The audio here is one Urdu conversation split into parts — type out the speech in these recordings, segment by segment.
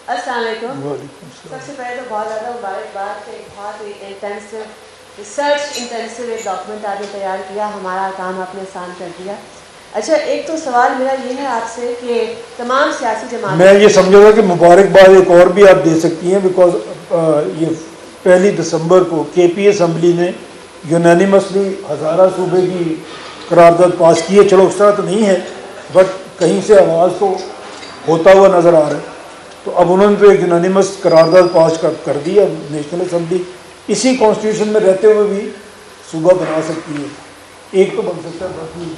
السلام علیکم. وعلیکم السلام. سب سے پہلے تو بہت زیادہ مبارکباد کہ بہت ہی انٹینسو ریسرچ انٹینسو ایک ڈاکومنٹ آپ نے تیار کیا, ہمارا کام آپ نے آسان کر دیا. اچھا, ایک تو سوال میرا یہ ہے آپ سے کہ تمام سیاسی جماعتیں, میں یہ سمجھا تھا کہ مبارکباد ایک اور بھی آپ دے سکتی ہیں, بیکاز یہ 1 دسمبر کو کے پی اسمبلی نے یونینیمسلی ہزارہ صوبے کی قرارداد پاس کی ہے. چلو اس طرح تو نہیں ہے, بٹ کہیں سے آواز تو ہوتا ہوا نظر آ رہا ہے. تو اب انہوں نے تو ایک یونینیمس قرارداد پاس کر دی. اب نیشنل اسمبلی اسی کانسٹیٹیوشن میں رہتے ہوئے بھی صوبہ بنا سکتی ہے. ایک تو بن سکتا ہے, باقی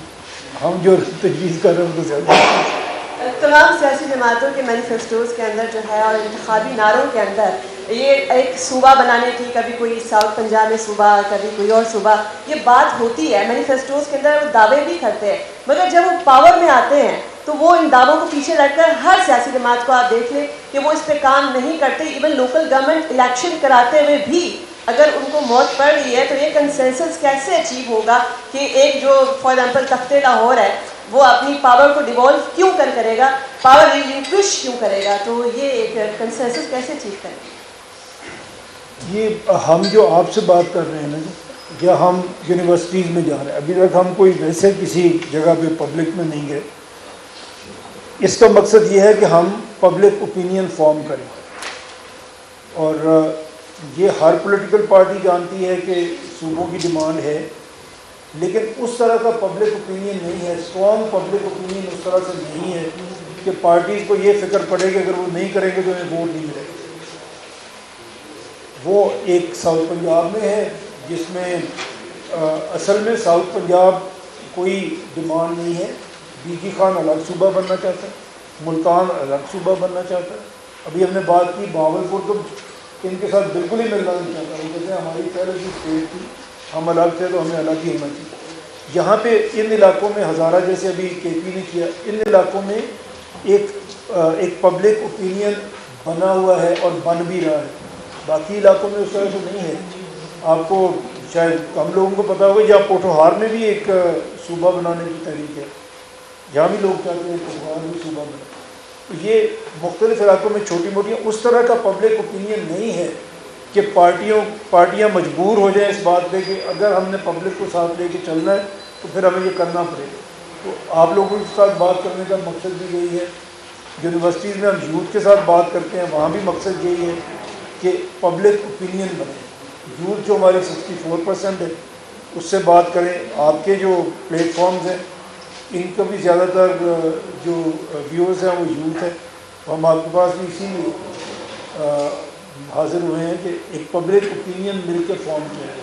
ہم جو تجویز کر رہے ہیں تو زیادہ. تمام سیاسی جماعتوں کے مینیفیسٹوز کے اندر جو ہے اور انتخابی نعروں کے اندر یہ ایک صوبہ بنانے کی, کبھی کوئی ساؤتھ پنجاب میں صوبہ, کبھی کوئی اور صوبہ, یہ بات ہوتی ہے. مینیفیسٹوز کے اندر وہ دعوے بھی کرتے ہیں, مگر جب وہ پاور میں آتے ہیں تو وہ ان دعووں کو پیچھے رکھ کر ہر سیاسی جماعت کو آپ دیکھ لیں کہ وہ اس پہ کام نہیں کرتے. ایون لوکل گورنمنٹ الیکشن کراتے ہوئے بھی اگر ان کو موت پڑ رہی ہے تو یہ کنسنسس کیسے اچیو ہوگا کہ ایک جو فار ایگزامپل تخت لاہور ہے وہ اپنی پاور کو ڈیوالو کیوں کرے گا, پاور ریلنکوش کیوں کرے گا, تو یہ ایک کنسنسس کیسے اچیو کرے گا؟ یہ ہم جو آپ سے بات کر رہے ہیں نا, یا ہم یونیورسٹیز میں جا رہے ہیں, ابھی تک ہم کوئی ویسے کسی جگہ پہ پبلک میں نہیں گئے. اس کا مقصد یہ ہے کہ ہم پبلک اوپینین فارم کریں, اور یہ ہر پولیٹیکل پارٹی جانتی ہے کہ صوبوں کی ڈیمانڈ ہے, لیکن اس طرح کا پبلک اوپینین نہیں ہے, اسٹرانگ پبلک اوپینین اس طرح سے نہیں ہے کہ پارٹیز کو یہ فکر پڑے کہ اگر وہ نہیں کریں گے تو انہیں ووٹ نہیں ملے گا. وہ ایک ساؤتھ پنجاب میں ہے جس میں اصل میں ساؤتھ پنجاب کوئی ڈیمانڈ نہیں ہے. بیگی خان الگ صوبہ بننا چاہتا ہے, ملتان الگ صوبہ بننا چاہتا ہے. ابھی ہم نے بات کی بہاولپور, تو ان کے ساتھ بالکل ہی ملنا نہیں چاہتا. وہ کہتے ہیں ہماری پہلے کی اسٹیٹ تھی, ہم الگ تھے تو ہمیں الگ ہی ہونا چاہیے. یہاں پہ ان علاقوں میں ہزارہ جیسے ابھی کے پی نے کیا, ان علاقوں میں ایک پبلک اوپینین بنا ہوا ہے اور بن بھی رہا ہے. باقی علاقوں میں اس طرح سے نہیں ہے. آپ کو شاید کم لوگوں کو پتہ ہوگا, یا پوٹھوہار میں بھی ایک صوبہ بنانے کی تحریک ہے, جہاں بھی لوگ چاہتے ہیں پوٹھوہار بھی صوبہ بنا. تو یہ مختلف علاقوں میں چھوٹی موٹی اس طرح کا پبلک اوپینین نہیں ہے کہ پارٹیاں مجبور ہو جائیں اس بات پہ کہ اگر ہم نے پبلک کو ساتھ لے کے چلنا ہے تو پھر ہمیں یہ کرنا پڑے گا. تو آپ لوگوں کے ساتھ بات کرنے کا مقصد بھی یہی ہے. یونیورسٹیز میں ہم یوتھ کے ساتھ بات کرتے ہیں, وہاں بھی مقصد یہی ہے کہ پبلک اوپینین بنے. یوتھ جو ہمارے 64% ہے اس سے بات کریں. آپ کے جو پلیٹ فارمز ہیں ان کا بھی زیادہ تر جو ویورز ہیں وہ یوتھ ہے. ہم آپ کے پاس بھی اسی لیے حاضر ہوئے ہیں کہ ایک پبلک اوپینین مل کے فارم کیا ہے.